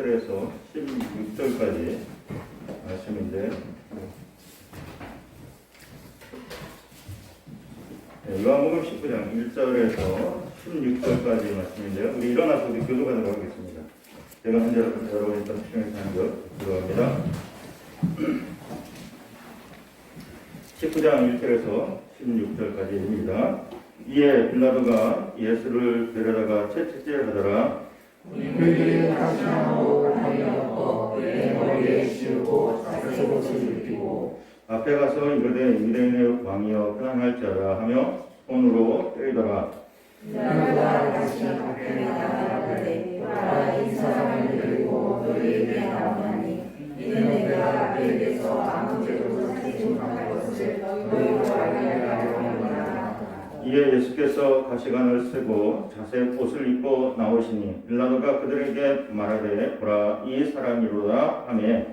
1절에서 16절까지 말씀인데, 요한복음 19장 1절에서 16절까지 말씀인데요. 우리 일어나서 우리 교도하도록 하겠습니다. 제가 먼저 여러분이 좀 신경을 하는 것 들어갑니다. 19장 1절에서 16절까지입니다. 이에 빌라도가 예수를 데려다가 채찍질하더라. 그들이 가시나무 가리었고 그의 머리에 씌우고 자색 옷을 입히고 앞에 가서 이르되 유대인의 왕이여 편안할 자라 하며 손으로 때리더라. 빌라도가 다시 밖에 나가되 보라 이 사람을 데리고 너희에게 나오나니 이는 내가 너희에게서 아무 죄도 사지 못할 것을 너희로 알게 하려 함이라. 이에 예수께서 가시관을 쓰고 자색 옷을 입고 나오시니 빌라도가 그들에게 말하되 보라 이 사람이로다 하며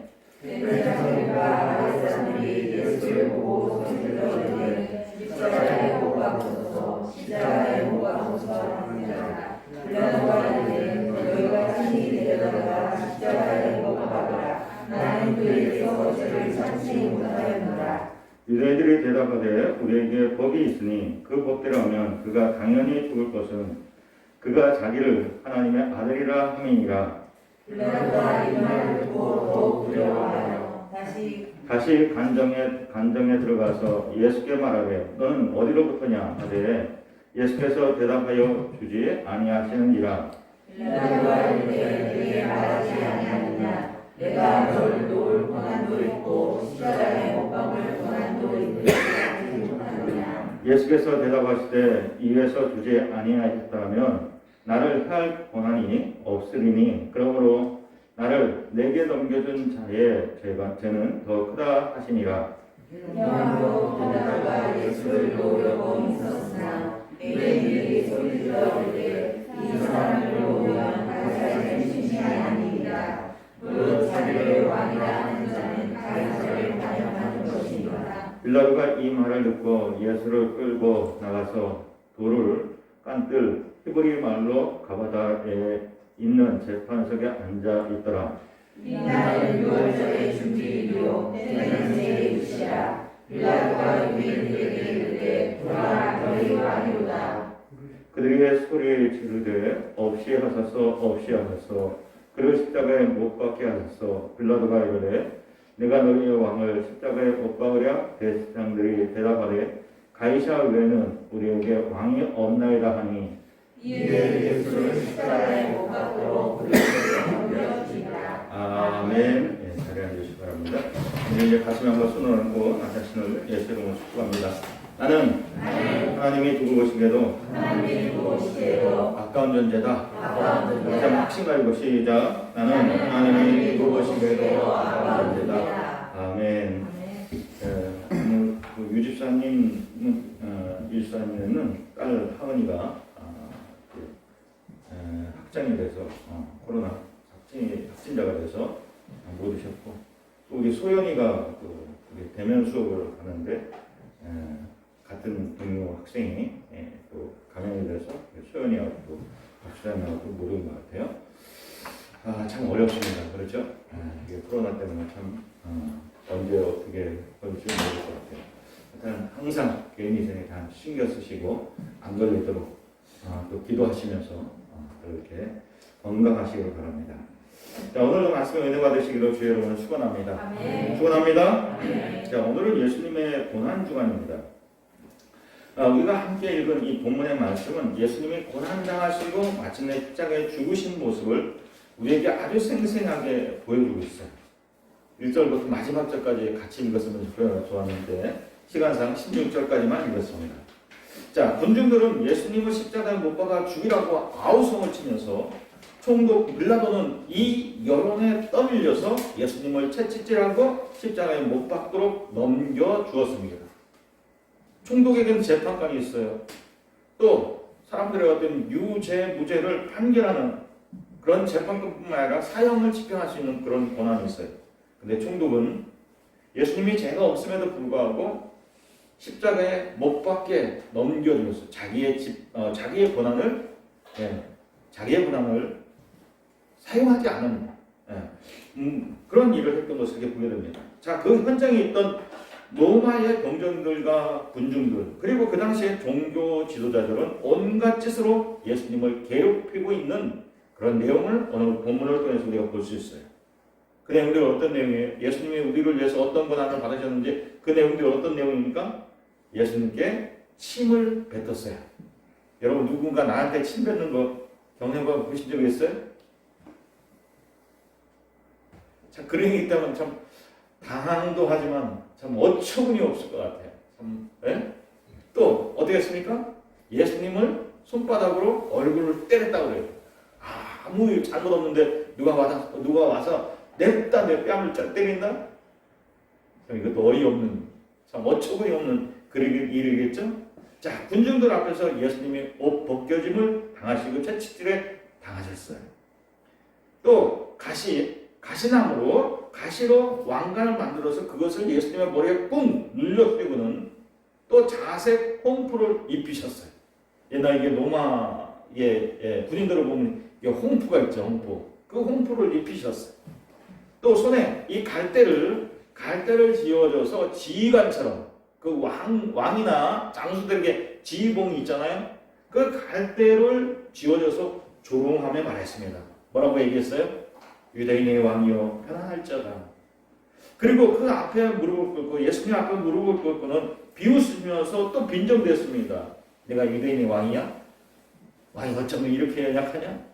대제사장과 바리새인들이 예수를 보고 손들어 십자가에 못 박으소서 십자가에 못 박으소서 하니라. 빌라도가 이르되 너희가 친히 데려다가 십자가에 못 박으라. 나는 그에게서 죄를 찾지 못하였노라. 유대인들이 대답하되 우리에게 법이 있으니 그 법대로 하면 그가 당연히 죽을 것은 그가 자기를 하나님의 아들이라 함이니라. 빌라도가 이 말을 듣고 더욱 두려워하여 다시 간정에 들어가서 예수께 말하되 너는 어디로부터냐 하되 예수께서 대답하여 주지 아니하시느니라. 빌라도가 이르되 내게 말하지 아니하느냐. 내가 너를 놓을 권한도 있고 십자가에 못 박을 권한도 있는지 알지 못하느냐. 예수께서 대답하시되 이에서 주지 아니하셨다면 나를 할 권한이 없으리니 그러므로 나를 내게 넘겨준 자의 죄는 더 크다 하시니라. 영으로 빌라도가 예수를 놓으려고 있었으나 유대인들이 소리질러 이르되 이 사람을 놓으면 가이사의 심신이 아니니라. 무릇 자기를 왕이라 하는 자는 가이사를 반영하는 것이니라. 빌라도가 이 말을 듣고 예수를 끌고 나가서 돌을 깐뜰 히브리 말로 가바다에 있는 재판석에 앉아 있더라. 이 날은 6월절의 준비일이요 때는 제6시라. 빌라도가 유대인들에게 이르되 보라 너희 왕이로다. 그들에게 소리 지르되 없이 하소서 그를 십자가에 못 박게 하소서. 빌라도가 이르되 내가 너희의 왕을 십자가에 못 박으랴. 대제사장들이 대답하되 가이사 외에는 우리에게 왕이 없나이다 하니 이에 예수를 십자가에 못 박도록 그들에게 넘겨주시니라. 아멘. 예, 자리에 앉으시기 바랍니다. 이제 가슴에 한번 손을 얹고 나 자신을 예수 이름으로 축복합니다. 나는 하나님이 두고 보시기에도 아까운 존재다. 자, 막신가이고 시작. 나는 하나님이 두고 보시기에도 아까운 존재다. 아멘. 오늘 그 유집사님은 딸 하은이가 확장이 돼서 코로나 확진자가 돼서 못 오셨고 또 우리 소연이가 우리 대면 수업을 하는데 같은 동료 학생이 또 감염이 돼서 소연이하고 또 박수장하고 또 못 온 것 같아요. 참 어렵습니다. 그렇죠? 이게 코로나 때문에 참 언제 어떻게 걸릴지 모를 것 같아요. 일단 항상 개인 위생에 다 신경 쓰시고 안 걸리도록 또 기도하시면서 그렇게 건강하시길 바랍니다. 자, 오늘도 말씀에 은혜 받으시기로 주의 여러분을 축원합니다. 축원합니다. 자, 오늘은 예수님의 고난 주간입니다. 우리가 함께 읽은 이 본문의 말씀은 예수님이 고난 당하시고 마침내 십자가에 죽으신 모습을 우리에게 아주 생생하게 보여주고 있어요. 1절부터 마지막 절까지 같이 읽었으면 좋았는데 시간상 16절까지만 읽었습니다. 자, 군중들은 예수님을 십자가에 못 박아 죽이라고 아우성을 치면서 총독 빌라도는 이 여론에 떠밀려서 예수님을 채찍질하고 십자가에 못 박도록 넘겨주었습니다. 총독에게는 재판관이 있어요. 또 사람들의 어떤 유죄, 무죄를 판결하는 그런 재판관뿐만 아니라 사형을 집행할 수 있는 그런 권한이 있어요. 근데 총독은 예수님이 죄가 없음에도 불구하고 십자가에 못 박게 넘겨주었어요. 자기의 권한을 사용하지 않은 그런 일을 했던 것을 이렇게 보게 됩니다. 자, 그 현장에 있던 로마의 병정들과 군중들 그리고 그 당시에 종교 지도자들은 온갖 짓으로 예수님을 괴롭히고 있는 그런 내용을 오늘 본문을 통해서 우리가 볼 수 있어요. 그 내용들이 어떤 내용이에요? 예수님이 우리를 위해서 어떤 고난을 받으셨는지 그 내용들이 어떤 내용입니까? 예수님께 침을 뱉었어요. 여러분 누군가 나한테 침 뱉는 거 경험해 보신 적 있어요? 참 그런 얘기 있다면 참 당황도 하지만 참 어처구니 없을 것 같아요. 참, 예? 또 어떻게 했습니까? 예수님을 손바닥으로 얼굴을 때렸다고 그래요. 아무 잘못 없는데 누가 와서 냅다 내 뺨을 때린다? 이것도 어이없는 참 어처구니 없는 그런 일이겠죠? 자, 군중들 앞에서 예수님이 옷 벗겨짐을 당하시고 채찍질에 당하셨어요. 또 가시로 왕관을 만들어서 그것을 예수님의 머리에 꾹 눌러 쓰고는 또 자색 홍프를 입히셨어요. 옛날 이게 로마의 군인들을 보면 이게 홍프가 있죠, 홍프. 그 홍프를 입히셨어요. 또 손에 이 갈대를 쥐어줘서 지휘관처럼 그 왕이나 장수들에게 지휘봉이 있잖아요. 그 갈대를 쥐어줘서 조롱하며 말했습니다. 뭐라고 얘기했어요? 유대인의 왕이여 편안할자다. 그리고 그 앞에 무릎을 꿇고 예수님 앞에 무릎을 꿇고는 비웃으면서 또 빈정댔습니다. 내가 유대인의 왕이야? 왕이 어쩌면 이렇게 연약하냐?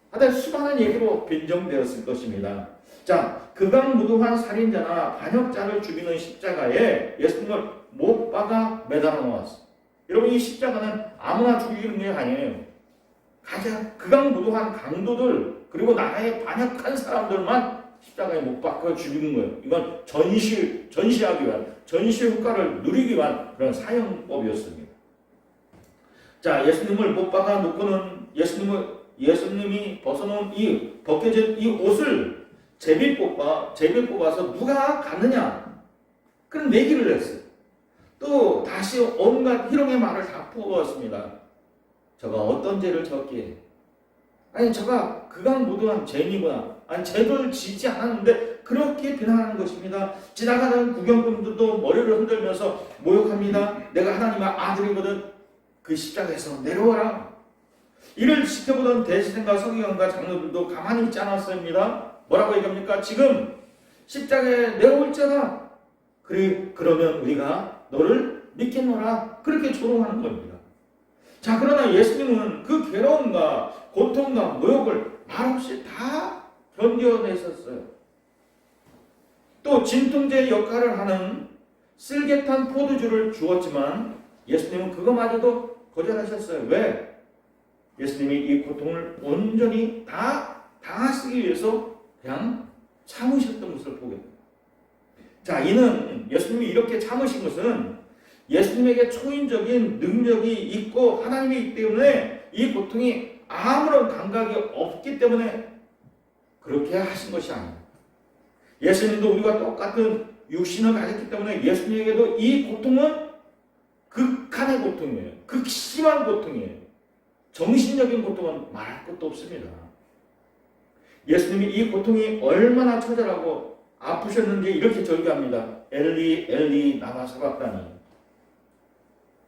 하여튼 수많은 얘기로 빈정되었을 것입니다. 자, 극악무도한 살인자나 반역자를 죽이는 십자가에 예수님을 못 박아 매달아 놓았어. 여러분 이 십자가는 아무나 죽이는 게 아니에요. 가장 극악무도한 강도들 그리고 나라에 반역한 사람들만 십자가에 못 박아 죽이는 거예요. 이건 전시하기 위한 전시 효과를 누리기 위한 그런 사형법이었습니다. 자, 예수님을 못 박아 놓고는 예수님이 벗어놓은 벗겨진 이 옷을 제비 뽑아서 누가 갔느냐? 그런 내기를 했어요. 또 다시 온갖 희롱의 말을 다 퍼부었습니다. 저가 어떤 죄를 졌기에? 아니 저가 극악무도한 죄인이구나. 아니 죄를 지지 않았는데 그렇게 비난하는 것입니다. 지나가는 구경꾼들도 머리를 흔들면서 모욕합니다. 내가 하나님의 아들이거든. 그 십자가에서 내려와라. 이를 지켜보던 대제사장과 서기관과 장로들도 가만히 있지 않았습니다. 뭐라고 얘기합니까? 지금 십자가에 내려올 자다. 그러면 우리가 너를 믿겠노라. 그렇게 조롱하는 겁니다. 자, 그러나 예수님은 그 괴로움과 고통과 모욕을 말없이 다 견뎌내셨어요. 또 진통제 역할을 하는 쓸개탄 포도주를 주었지만 예수님은 그거마저도 거절하셨어요. 왜? 예수님이 이 고통을 온전히 다 당하시기 위해서 그냥 참으셨던 것을 보게 됩니다. 자, 이는 예수님이 이렇게 참으신 것은 예수님에게 초인적인 능력이 있고 하나님이기 때문에 이 고통이 아무런 감각이 없기 때문에 그렇게 하신 것이 아닙니다. 예수님도 우리가 똑같은 육신을 가졌기 때문에 예수님에게도 이 고통은 극한의 고통이에요. 극심한 고통이에요. 정신적인 고통은 말할 것도 없습니다. 예수님이 이 고통이 얼마나 처절하고 아프셨는지 이렇게 절규합니다. 엘리 엘리 라마 사박다니.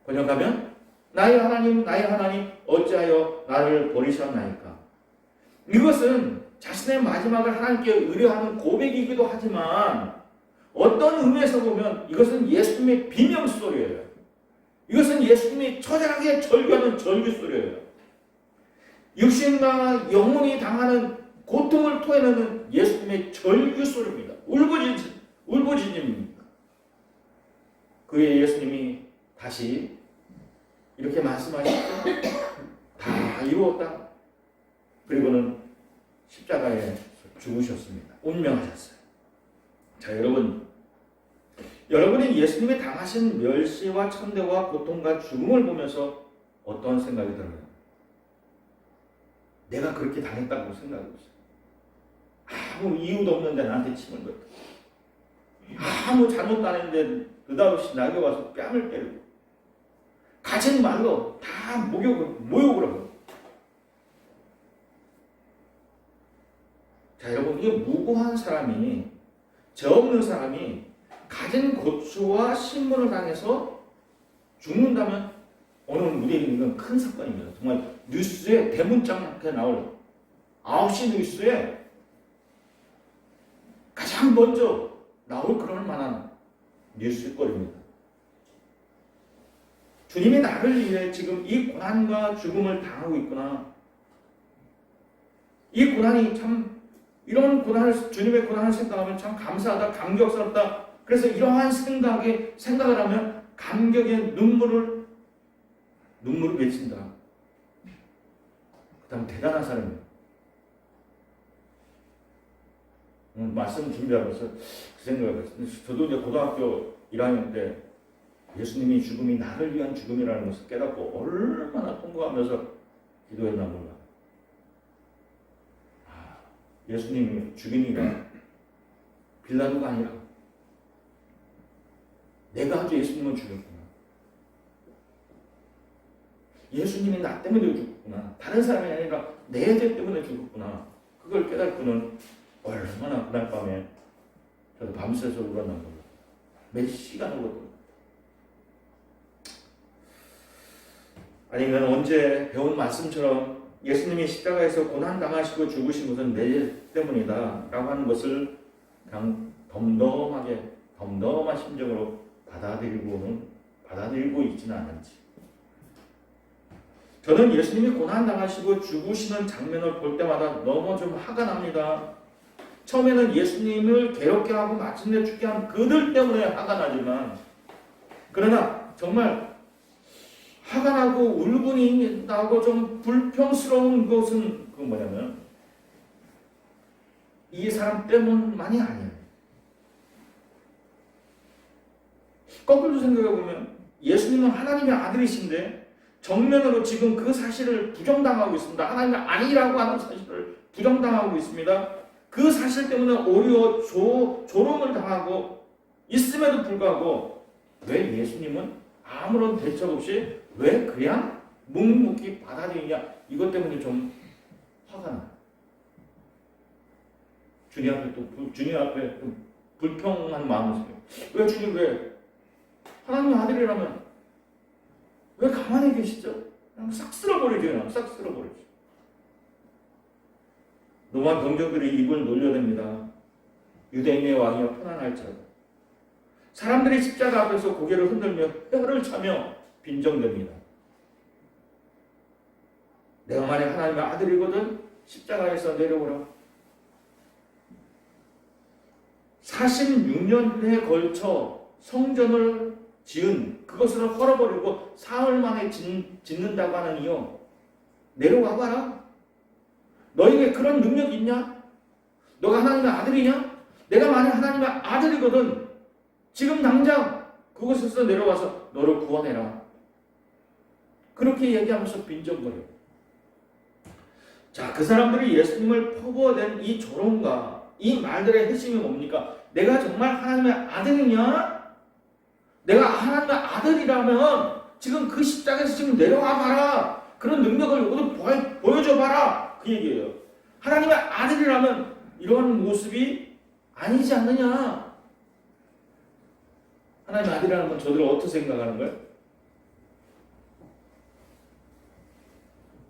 번역하면 나의 하나님 어찌하여 나를 버리셨나이까. 이것은 자신의 마지막을 하나님께 의뢰하는 고백이기도 하지만 어떤 의미에서 보면 이것은 예수님의 비명소리예요. 이것은 예수님이 처절하게 절규하는 절규소리예요. 육신과 영혼이 당하는 고통을 토해내는 예수님의 절규소리입니다. 울부짖음입니다. 그의 예수님이 다시 이렇게 말씀하시죠. 다 이루었다. 그리고는 십자가에 죽으셨습니다. 운명하셨어요. 자, 여러분이 예수님이 당하신 멸시와 천대와 고통과 죽음을 보면서 어떤 생각이 들어요? 내가 그렇게 당했다고 생각하고 있어요. 아무 이유도 없는데 나한테 침을 뱉고 아무 잘못도 안 했는데 느닷없이 나에게 와서 뺨을 때리고 가진 말로 다 모욕을 하고 자, 여러분, 이게 무고한 사람이, 죄 없는 사람이 가진 고초와 신문을 당해서 죽는다면 오늘 우리에게 있는 큰 사건입니다. 정말 뉴스에 대문짝하게 나올 9시 뉴스에 가장 먼저 나올 그럴 만한 뉴스거리입니다. 주님이 나를 위해 지금 이 고난과 죽음을 당하고 있구나. 이 고난이 참, 이런 고난을, 주님의 고난을 생각하면 참 감사하다, 감격스럽다. 그래서 이러한 생각을 하면 감격의 눈물을 맺힌다. 그 다음 대단한 사람이에요. 오늘 말씀 준비하면서 그 생각을 했어요. 저도 이제 고등학교 1학년 때 예수님이 죽음이 나를 위한 죽음이라는 것을 깨닫고 얼마나 통곡하면서 기도했나 몰라. 예수님이 죽이니까 빌라도가 아니라 내가 아주 예수님을 죽였구나. 예수님이 나 때문에 죽었구나. 다른 사람이 아니라 내 죄 때문에 죽었구나. 그걸 깨닫고는 얼마나 그날 밤에 저도 밤새서 울었나 몰라. 몇 시간 울었거든요. 아니면 언제 배운 말씀처럼 예수님이 십자가에서 고난당하시고 죽으신 것은 내 죄 때문이다 라고 하는 것을 그냥 덤덤한 심정으로 받아들이고 있지는 않은지. 저는 예수님이 고난당하시고 죽으시는 장면을 볼 때마다 너무 좀 화가 납니다. 처음에는 예수님을 괴롭게 하고 마침내 죽게 한 그들 때문에 화가 나지만, 그러나 정말 화가 나고 울분이 나고 좀 불평스러운 것은 그 뭐냐면 이 사람 때문만이 아니에요. 거꾸로 생각해보면 예수님은 하나님의 아들이신데 정면으로 지금 그 사실을 부정당하고 있습니다. 하나님이 아니라고 하는 사실을 부정당하고 있습니다. 그 사실 때문에 오히려 조롱을 당하고 있음에도 불구하고 왜 예수님은 아무런 대책 없이 왜 그냥 묵묵히 받아들이냐, 이것 때문에 좀 화가 나. 주님 앞에 불평한 마음을 생겨요. 왜 주님, 왜 하나님의 아들이라면 왜 가만히 계시죠? 그냥 싹 쓸어버리죠. 싹 쓸어버리죠. 로마 병정들이 입을 놀려댑니다. 유대인의 왕이여 편안할지라도. 사람들이 십자가 앞에서 고개를 흔들며 혀를 차며 빈정됩니다. 내가 만약 하나님의 아들이거든 십자가에서 내려오라. 46년에 걸쳐 성전을 지은 그것을 헐어버리고 사흘 만에 짓는다고 하는 이유, 내려와 봐라. 너에게 그런 능력이 있냐? 너가 하나님의 아들이냐? 내가 만약 하나님의 아들이거든 지금 당장 그곳에서 내려와서 너를 구원해라. 그렇게 얘기하면서 빈정거려. 자, 그 사람들이 예수님을 퍼부어댄 이 조롱과 이 말들의 핵심이 뭡니까? 내가 정말 하나님의 아들이냐? 내가 하나님의 아들이라면 지금 그 십자가에서 지금 내려와 봐라. 그런 능력을 모두 보여줘 봐라. 그 얘기예요. 하나님의 아들이라면 이런 모습이 아니지 않느냐? 하나님의 아들이라는 건 저들 어떻게 생각하는 거예요?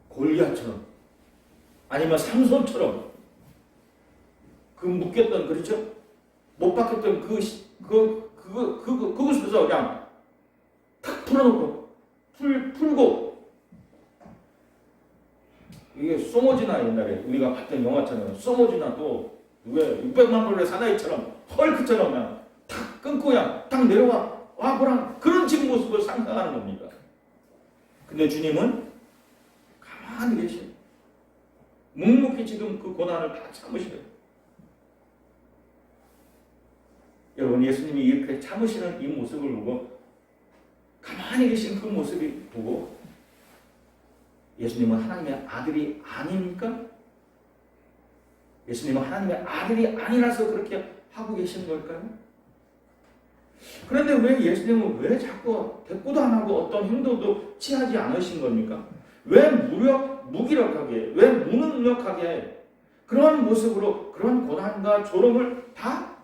골리앗처럼, 아니면 삼손처럼 그 묶였던, 그렇죠? 못 박혔던 그것에서 그냥 탁 풀어놓고 풀고, 이게 소모지나 옛날에 우리가 봤던 영화처럼 소모지나 또 왜 600만 불의 사나이처럼 헐크처럼 그냥 탁 끊고 그냥 딱 내려와 보라, 그런 지금 모습을 상상하는 겁니다. 근데 주님은 가만히 계셔. 묵묵히 지금 그 고난을 다 참으시래요. 여러분, 예수님이 이렇게 참으시는 이 모습을 보고, 가만히 계신 그 모습이 보고, 예수님은 하나님의 아들이 아닙니까? 예수님은 하나님의 아들이 아니라서 그렇게 하고 계시는 걸까요? 그런데 왜 예수님은 왜 자꾸 대꾸도 안 하고 어떤 행동도 취하지 않으신 겁니까? 왜 무기력하게, 왜 무능력하게 그런 모습으로 그런 고난과 조롱을 다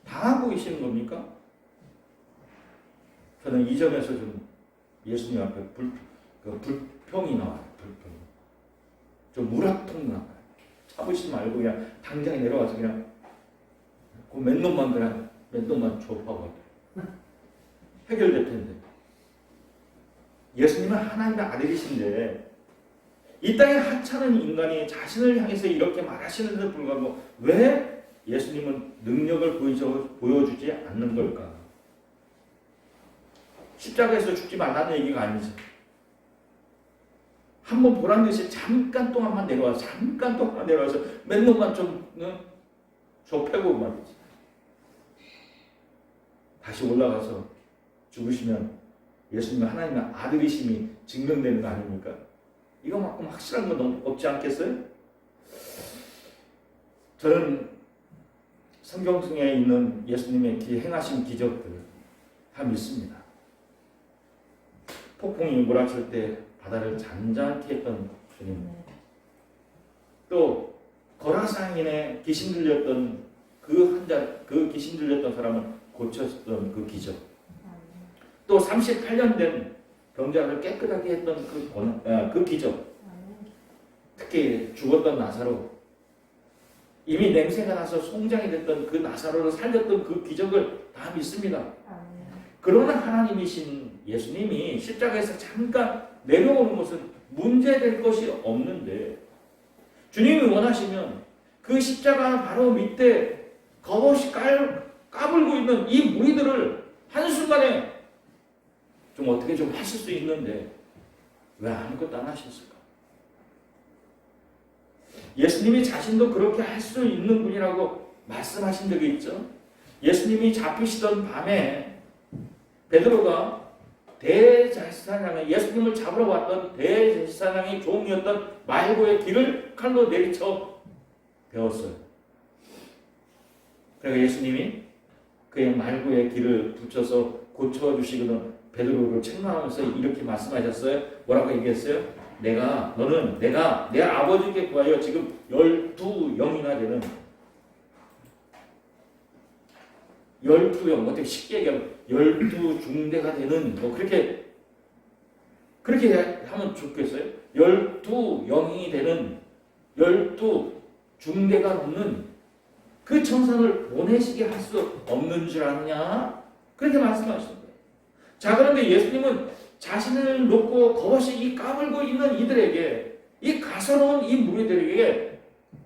당하고 계시는 겁니까? 저는 이 점에서 좀 예수님 앞에 불평이 나와요. 불평. 좀 우라통 나와요. 참으시지 말고 그냥 당장에 내려와서 그냥 그 맨놈만 줘봐봐. 해결될 텐데. 예수님은 하나님의 아들이신데 이 땅에 하찮은 인간이 자신을 향해서 이렇게 말하시는데도 불구하고 왜 예수님은 능력을 보여주지 않는 걸까? 십자가에서 죽지 말라는 얘기가 아니죠. 한번 보란 듯이 잠깐 동안만 내려와서 맨놈만 좀 좁혀고 말이지. 다시 올라가서 죽으시면 예수님은 하나님의 아들이심이 증명되는 거 아닙니까? 이거만큼 확실한 건 없지 않겠어요? 저는 성경 중에 있는 예수님의 행하신 기적들 다 믿습니다. 폭풍이 몰아칠 때 바다를 잔잔케 했던 주님, 또 거라상인의 귀신 들렸던 그 귀신 들렸던 사람을 고쳤던 그 기적, 또 38년 된 병자를 깨끗하게 했던 그 기적, 특히 죽었던 나사로, 이미 냄새가 나서 송장이 됐던 그 나사로를 살렸던 그 기적을 다 믿습니다. 그러나 하나님이신 예수님이 십자가에서 잠깐 내려오는 것은 문제될 것이 없는데, 주님이 원하시면 그 십자가 바로 밑에 겁없이 까불고 있는 이 무리들을 한순간에 좀 어떻게 좀 하실 수 있는데 왜 아무것도 안 하셨을까? 예수님이 자신도 그렇게 할 수 있는 분이라고 말씀하신 적이 있죠. 예수님이 잡히시던 밤에 베드로가 대제사장의 예수님을 잡으러 왔던 대제사장의 종이었던 말고의 길을 칼로 내리쳐 베었어요. 그래서 예수님이 그의 말고의 길을 붙여서 고쳐주시거든 베드로를 책망하면서 이렇게 말씀하셨어요. 뭐라고 얘기했어요? 내가 내 아버지께 구하여 지금 12영이나 되는 12영, 어떻게 쉽게 얘기하면 12중대가 되는 뭐 그렇게 하면 좋겠어요? 12영이 되는 12중대가 넘는 그 청산을 보내시게 할 수 없는 줄 아느냐? 그렇게 말씀하시는 거예요. 자, 그런데 예수님은 자신을 놓고 겁없이 이 까불고 있는 이들에게, 이 가서로운 이 무리들에게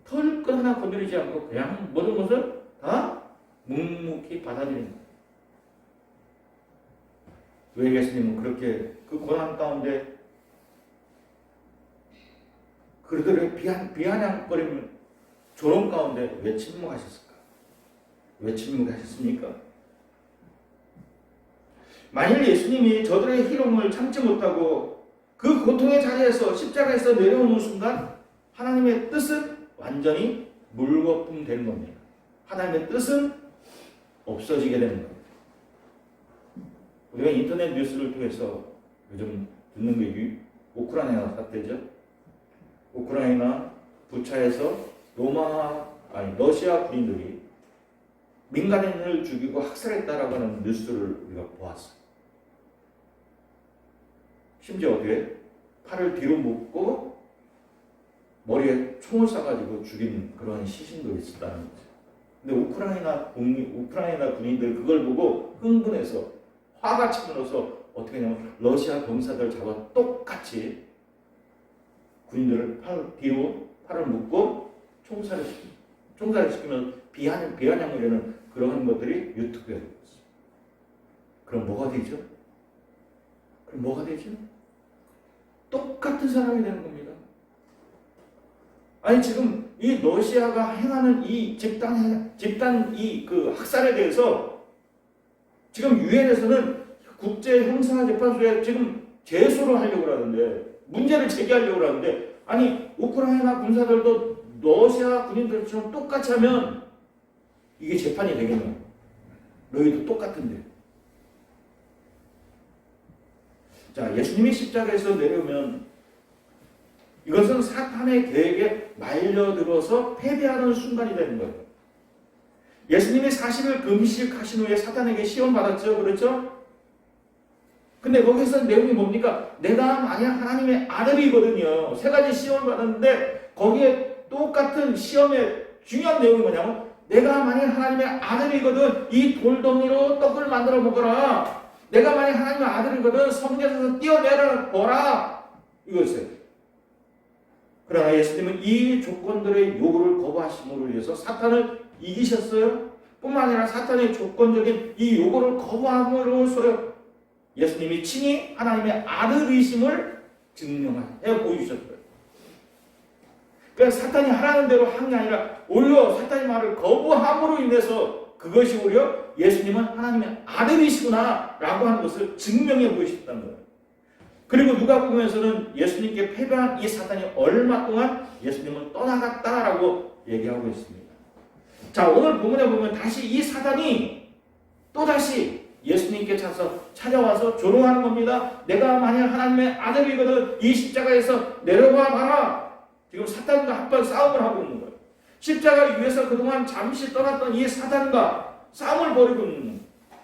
털끝 하나 건드리지 않고 그냥 모든 것을 다 묵묵히 받아들인 거예요. 왜 예수님은 그렇게 그 고난 가운데 그들의 비아냥거리는 조롱 가운데 왜 침묵하셨을까? 왜 침묵하셨습니까? 만일 예수님이 저들의 희롱을 참지 못하고 그 고통의 자리에서 십자가에서 내려오는 순간 하나님의 뜻은 완전히 물거품 되는 겁니다. 하나님의 뜻은 없어지게 되는 겁니다. 우리가 인터넷 뉴스를 통해서 요즘 듣는 게 우크라이나 사태죠. 우크라이나 부차에서 러시아 군인들이 민간인을 죽이고 학살했다라고 하는 뉴스를 우리가 보았어요. 심지어 어떻게 팔을 뒤로 묶고 머리에 총을 쏴가지고 죽인 그런 시신도 있었다는 거죠. 근데 우크라이나 군인들 그걸 보고 흥분해서 화가 치밀어서 어떻게 하냐면 러시아 병사들 잡아 똑같이 군인들을 뒤로 팔을 묶고 총살을 시키면 비아냥을 하는 그런 것들이 유튜브에 있어요. 그럼 뭐가 되죠? 똑같은 사람이 되는 겁니다. 아니 지금 이 러시아가 행하는 이 집단 그 학살에 대해서 지금 유엔에서는 국제형사재판소에 지금 제소를 하려고 하는데, 문제를 제기하려고 하는데, 아니 우크라이나 군사들도 러시아 군인들처럼 똑같이 하면 이게 재판이 되겠냐? 너희도 똑같은데. 자, 예수님이 십자가에서 내려오면 이것은 사탄의 계획에 말려들어서 패배하는 순간이 되는 거예요. 예수님이 40일 금식하신 후에 사탄에게 시험 받았죠. 그렇죠? 근데 거기서 내용이 뭡니까? 내가 만약 하나님의 아들이거든요. 세 가지 시험을 받았는데 거기에 똑같은 시험의 중요한 내용이 뭐냐면 내가 만약 하나님의 아들이거든 이 돌덩이로 떡을 만들어 먹어라. 내가 만약 하나님의 아들이거든 성전에서 뛰어내려 보라. 이거였어요. 그러나 예수님은 이 조건들의 요구를 거부하심으로 인해서 사탄을 이기셨어요. 뿐만 아니라 사탄의 조건적인 이 요구를 거부함으로써 예수님이 친히 하나님의 아들이심을 증명해 보여주셨어요. 그러니까 사탄이 하라는 대로 한 게 아니라 오히려 사탄의 말을 거부함으로 인해서 그것이 오히려 예수님은 하나님의 아들이시구나 라고 하는 것을 증명해 보이셨다는 거예요. 그리고 누가복음에서는 예수님께 패배한 이 사탄이 얼마 동안 예수님을 떠나갔다라고 얘기하고 있습니다. 자, 오늘 본문에 보면 다시 이 사탄이 또다시 예수님께 찾아와서 조롱하는 겁니다. 내가 만약 하나님의 아들이거든 이 십자가에서 내려와 봐라. 지금 사탄과 한번 싸움을 하고 있는 거예요. 십자가 위에서 그동안 잠시 떠났던 이 사탄과 싸움을 벌이고 있는 거예요.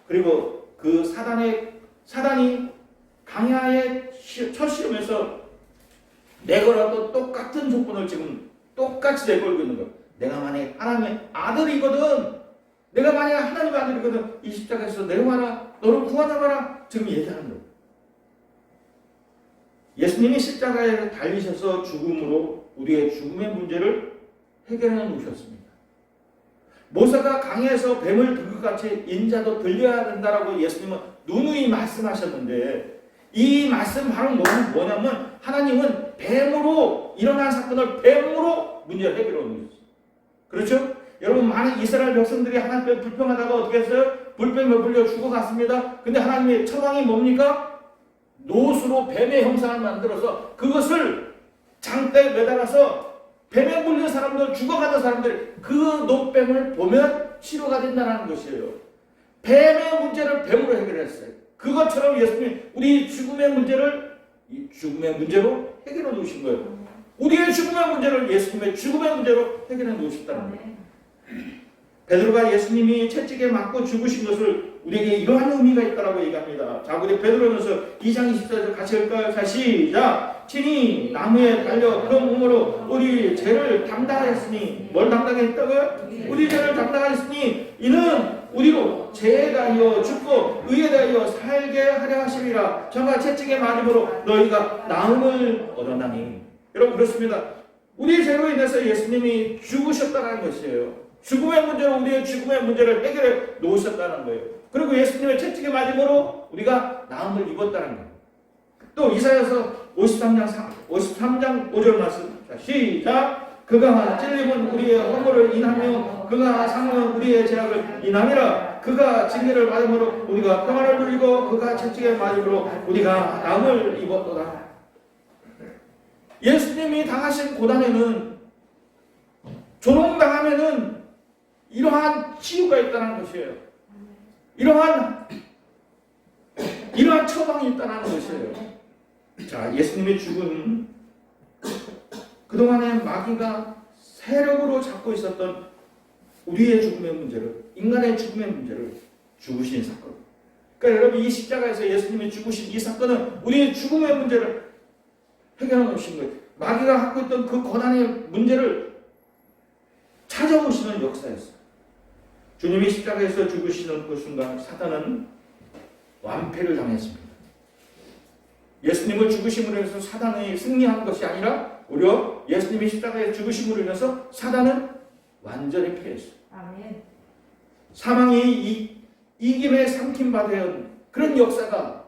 그리고 그 사단이 강야의 첫 시험에서 내걸었던 똑같은 조건을 지금 똑같이 내걸고 있는 거예요. 내가 만약 하나님의 아들이거든, 내가 만약 하나님의 아들이거든 이 십자가에서 내려와라, 너를 구원하라 지금 얘기하는 거예요. 예수님이 십자가에 달리셔서 죽음으로 우리의 죽음의 문제를 해결해 놓으셨습니다. 모세가 강에서 뱀을 든 것 같이 인자도 들려야 된다라고 예수님은 누누이 말씀하셨는데 이 말씀 바로 뭐냐면 하나님은 뱀으로 일어난 사건을 뱀으로 문제를 해결해 놓으셨어요. 그렇죠? 여러분 많은 이스라엘 백성들이 하나님께 불평하다가 어떻게 했어요? 불뱀에 물려 죽어갔습니다. 근데 하나님의 처방이 뭡니까? 노수로 뱀의 형상을 만들어서 그것을 장대에 매달아서 뱀에 물린 사람들, 죽어가는 사람들 그 노뱀을 보면 치료가 된다는 것이에요. 뱀의 문제를 뱀으로 해결했어요. 그것처럼 예수님이 우리 죽음의 문제를 이 죽음의 문제로 해결해 놓으신 거예요. 우리의 죽음의 문제를 예수님의 죽음의 문제로 해결해 놓으셨다는 거예요. 베드로가 예수님이 채찍에 맞고 죽으신 것을 우리에게 이러한 의미가 있다고 얘기합니다. 자, 우리 베드로전서 2장 24절 같이 할까요? 자, 시작! 친히 나무에 달려 그 몸으로 우리 죄를 담당하였으니 뭘 담당했다고요? 우리 죄를 담당하였으니 이는 우리로 죄에 대하여 죽고 의에 대하여 살게 하려 하시리라. 저가 채찍에 맞음으로 너희가 나음을 얻었나니. 여러분 그렇습니다. 우리 죄로 인해서 예수님이 죽으셨다는 것이에요. 죽음의 문제로 우리의 죽음의 문제를 해결해 놓으셨다는 거예요. 그리고 예수님의 채찍에 맞음으로 우리가 나음을 입었다는 거예요. 또 이사야서 53장 5절 말씀. 자, 시작. 그가 찔림은 우리의 허물을 인하며 그가 상함은 우리의 죄악을 인함이라. 그가 징계를 받음으로 우리가 평안을 누리고 그가 채찍에 맞음으로 우리가 나음을 입었도다. 예수님이 당하신 고난에는 조롱당하면은 이러한 치유가 있다는 것이에요. 이러한 처방이 있다는 것이에요. 자, 예수님의 죽음, 그동안에 마귀가 세력으로 잡고 있었던 우리의 죽음의 문제를, 인간의 죽음의 문제를 죽으신 사건. 그러니까 여러분 이 십자가에서 예수님이 죽으신 이 사건은 우리의 죽음의 문제를 해결해 놓으신 거예요. 마귀가 갖고 있던 그 고난의 문제를 찾아오시는 역사였어요. 주님이 십자가에서 죽으시는 그 순간 사단은 완패를 당했습니다. 예수님을 죽으심으로 해서 사단이 승리한 것이 아니라 오히려 예수님이 십자가에 죽으심으로 인해서 사단은 완전히 패했어요. 아멘. 사망이 이김에 삼킴받은 그런 역사가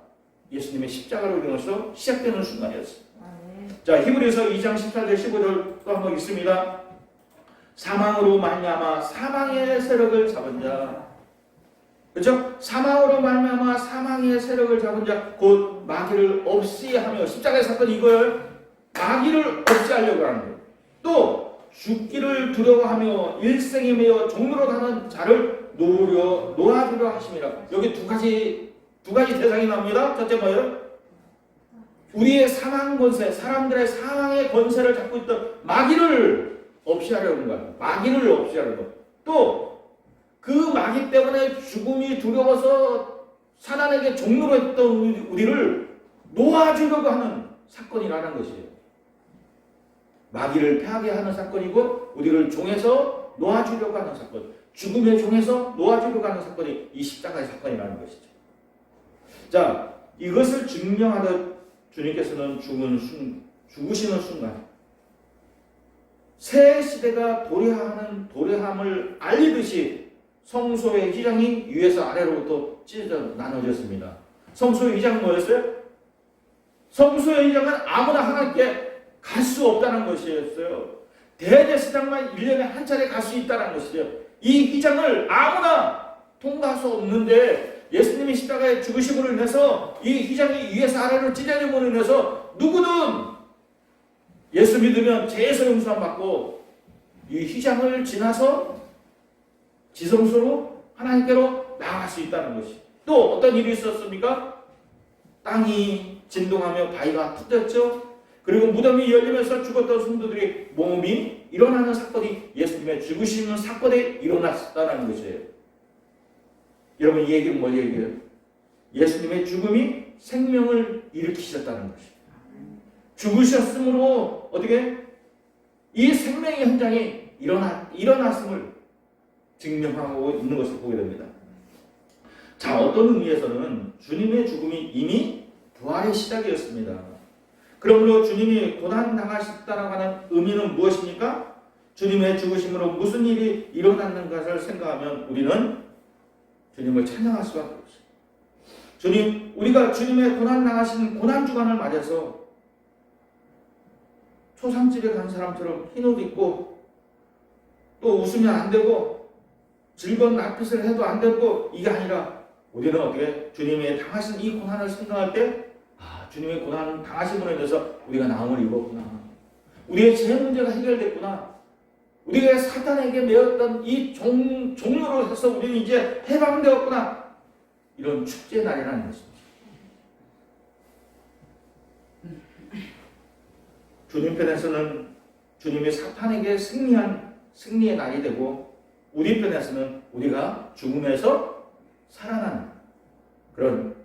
예수님의 십자가로 인해서 시작되는 순간이었어요. 아멘. 자, 히브리서 2장 14절 15절 또 한번 있습니다. 사망으로 말미암아 사망의 세력을 잡은 자, 그렇죠? 사망으로 말미암아 사망의 세력을 잡은 자, 곧 마귀를 없이 하며, 십자가의 사건 이걸 마귀를 없이 하려고 하는 거예요. 또 죽기를 두려워하며 일생에 매여 종로로 가는 자를 놓아주려 하심이라. 여기 두 가지 대상이 나옵니다. 첫째 뭐예요? 우리의 사망 권세, 사람들의 사망의 권세를 잡고 있던 마귀를 없이 하려는 거야. 마귀를 없이 하려는 거야. 또 그 마귀 때문에 죽음이 두려워서 사단에게 종로로 했던 우리를 놓아주려고 하는 사건이라는 것이에요. 마귀를 패하게 하는 사건이고 우리를 종에서 놓아주려고 하는 사건, 죽음의 종에서 놓아주려고 하는 사건이 이 십자가의 사건이라는 것이죠. 자, 이것을 증명하듯 주님께서는 죽으시는 순간 새 시대가 도래함을 알리듯이 성소의 휘장이 위에서 아래로부터 찢어져 나눠졌습니다. 성소의 휘장은 뭐였어요? 성소의 휘장은 아무나 하나님께 갈 수 없다는 것이었어요. 대제사장만 1년에 한 차례 갈 수 있다는 것이죠. 이 휘장을 아무나 통과할 수 없는데 예수님이 십자가에 죽으심으로 인해서 이 휘장이 위에서 아래로 찢어짐으로 인해서 누구든 예수 믿으면 죄에서 용서함 받고 이 휘장을 지나서 지성소로 하나님께로 나아갈 수 있다는 것이. 또 어떤 일이 있었습니까? 땅이 진동하며 바위가 터졌죠. 그리고 무덤이 열리면서 죽었던 성도들이 몸이 일어나는 사건이 예수님의 죽으시는 사건에 일어났다는 것이에요. 여러분 이 얘기는 뭘 얘기해요? 예수님의 죽음이 생명을 일으키셨다는 것이에요. 죽으셨으므로 어떻게 이 생명의 현장이 일어났음을 증명하고 있는 것을 보게 됩니다. 자, 어떤 의미에서는 주님의 죽음이 이미 부활의 시작이었습니다. 그러므로 주님이 고난당하셨다라고 하는 의미는 무엇입니까? 주님의 죽으심으로 무슨 일이 일어났는가를 생각하면 우리는 주님을 찬양할 수밖에 없어요. 우리가 주님의 고난당하신 고난주간을 맞아서 초상집에 간 사람처럼 흰옷 입고 또 웃으면 안 되고 즐거운 낯빛을 해도 안 되고 이게 아니라 우리는 어떻게 주님의 당하신 이 고난을 생각할 때 주님의 고난 당하심으로 인해서 우리가 나음을 입었구나. 우리의 죄 문제가 해결됐구나. 우리가 사탄에게 매였던 이 종로로 해서 우리는 이제 해방되었구나. 이런 축제 날이라는 것입니다. 주님 편에서는 주님이 사탄에게 승리의 날이 되고 우리 편에서는 우리가 죽음에서 살아나는 그런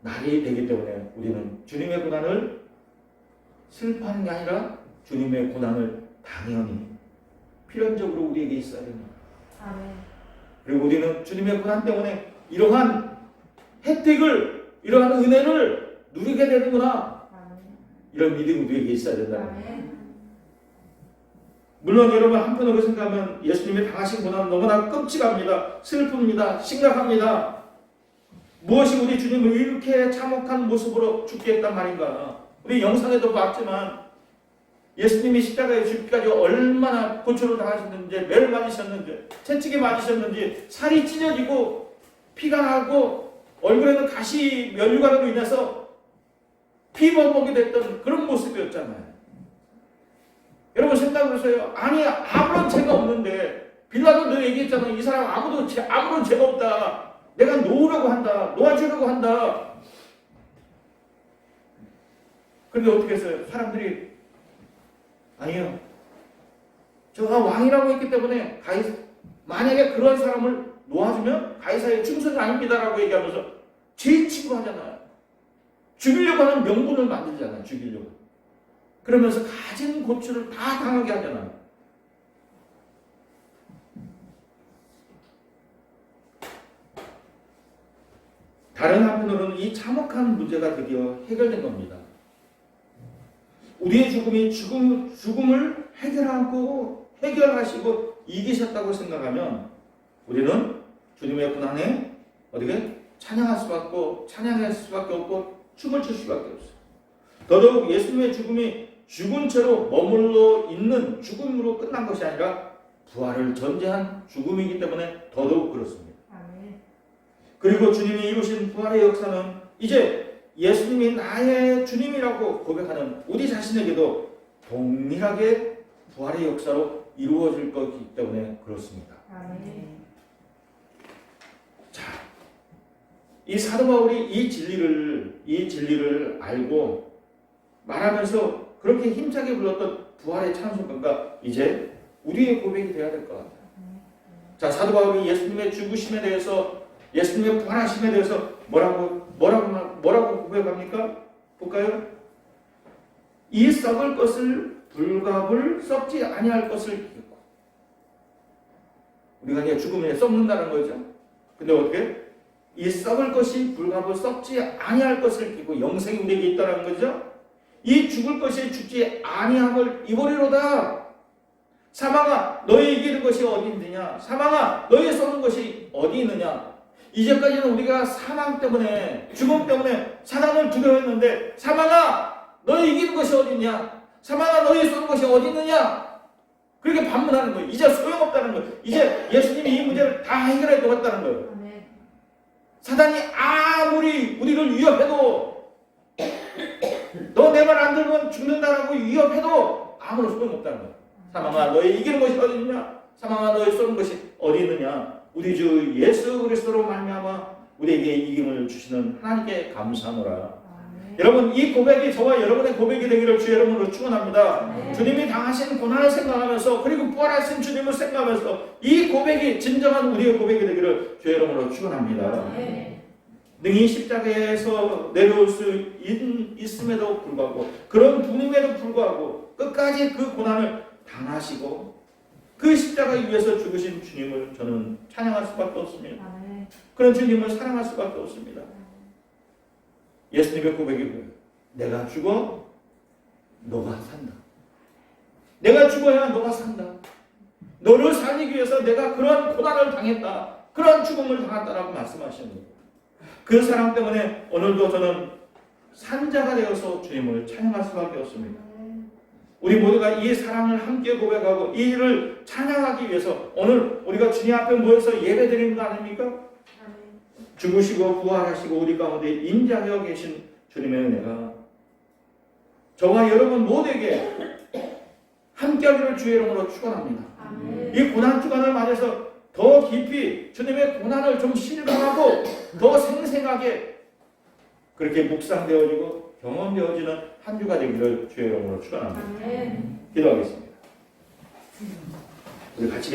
날이 되기 때문에 우리는 주님의 고난을 슬퍼하는 게 아니라 주님의 고난을 당연히 필연적으로 우리에게 있어야 됩니다. 아멘. 그리고 우리는 주님의 고난 때문에 이러한 혜택을, 이러한 은혜를 누리게 되는구나. 아멘. 이런 믿음이 우리에게 있어야 된다. 아멘. 물론 여러분 한편으로 생각하면 예수님의 당하신 고난은 너무나 끔찍합니다. 슬픕니다. 심각합니다. 무엇이 우리 주님을 이렇게 참혹한 모습으로 죽게 했단 말인가. 우리 영상에도 봤지만 예수님이 십자가에 죽기까지 얼마나 고초를 당하셨는지, 매를 맞으셨는지, 채찍에 맞으셨는지, 살이 찢어지고 피가 나고 얼굴에는 가시 면류관으로 인해서 피범벅이 됐던 그런 모습이었잖아요. 여러분 생각해보세요. 아니 아무런 죄가 없는데 빌라도도 얘기했잖아요. 이 사람 아무런 죄가 없다. 내가 놓으려고 한다. 놓아주려고 한다. 그런데 어떻게 했어요? 사람들이 아니요. 저가 왕이라고 했기 때문에 만약에 그런 사람을 놓아주면 가이사의 충성이 아닙니다라고 얘기하면서 제일 치부하잖아요. 죽이려고 하는 명분을 만들잖아요. 죽이려고. 그러면서 가진 고초를 다 당하게 하잖아요. 다른 한편으로는 이 참혹한 문제가 드디어 해결된 겁니다. 우리의 죽음을 해결하시고 이기셨다고 생각하면 우리는 주님의 고난에 어떻게 찬양할 수밖에 없고 춤을 출 수밖에 없어요. 더더욱 예수님의 죽음이 죽은 채로 머물러 있는 죽음으로 끝난 것이 아니라 부활을 전제한 죽음이기 때문에 더더욱 그렇습니다. 아멘. 그리고 주님이 이루신 부활의 역사는 이제 예수님이 나의 주님이라고 고백하는 우리 자신에게도 동일하게 부활의 역사로 이루어질 것이기 때문에 그렇습니다. 아멘. 자, 이 사도 바울이 이 진리를 알고 말하면서 그렇게 힘차게 불렀던 부활의 찬송가가 이제 우리의 고백이 되어야 될 것 같아요. 자, 사도 바울이 예수님의 죽으심에 대해서, 예수님의 부활하심에 대해서 뭐라고 고백합니까? 볼까요? 이 썩을 것을 불갑을 썩지 아니할 것을 기고. 우리가 이제 죽으면 썩는다는 거죠. 근데 어떻게? 이 썩을 것이 불갑을 썩지 아니할 것을 기고 영생이 우리에게 있다는 거죠. 이 죽을 것이 죽지 아니함을 입으리로다. 사망아 너희 이기는 것이 어디 있느냐? 사망아 너희 쏘는 것이 어디 있느냐? 이제까지는 우리가 사망 때문에, 죽음 때문에 사단을 두려워했는데, 사망아 너희 이기는 것이 어디 있냐? 사망아 너희 쏘는 것이 어디 있느냐? 그렇게 반문하는 거예요. 이제 소용없다는 거예요. 이제 예수님이 이 문제를 다 해결해 놓았다는 거예요. 사단이 아무리 우리를 위협해도, 너 내 말 안 들으면 죽는다라고 위협해도 아무런 소용없다는 거예요. 사망아 너희 이기는 것이 어디 있느냐? 사망아 너희 쏘는 것이 어디 있느냐? 우리 주 예수 그리스도로 말미암아 우리에게 이김을 주시는 하나님께 감사하노라. 여러분 이 고백이 저와 여러분의 고백이 되기를 주의 이름으로 축원합니다. 주님이 당하신 고난을 생각하면서, 그리고 부활하신 주님을 생각하면서 이 고백이 진정한 우리의 고백이 되기를 주의 이름으로 축원합니다. 능히 십자가에서 내려올 수 있음에도 불구하고, 그런 분임에도 불구하고 끝까지 그 고난을 당하시고 그 십자가 위에서 죽으신 주님을 저는 찬양할 수밖에 없습니다. 그런 주님을 사랑할 수밖에 없습니다. 예수님의 고백이 뭐예요? 내가 죽어 너가 산다. 내가 죽어야 너가 산다. 너를 살리기 위해서 내가 그런 고난을 당했다, 그런 죽음을 당했다라고 말씀하시는 거예요. 그 사랑 때문에 오늘도 저는 산자가 되어서 주님을 찬양할 수밖에 없습니다. 우리 모두가 이 사랑을 함께 고백하고 이 일을 찬양하기 위해서 오늘 우리가 주님 앞에 모여서 예배드리는 거 아닙니까? 죽으시고 부활하시고 우리 가운데 임재하여 계신 주님의 은혜가 저와 여러분 모두에게 함께하기를 주의 이름으로 축원합니다. 이 고난 주간을 맞아서 더 깊이 주님의 고난을 좀 실감하고 더 생생하게 그렇게 묵상되어지고 경험되어지는 한 주가 되기를 주의 이름으로 축원합니다. 기도하겠습니다. 우리 같이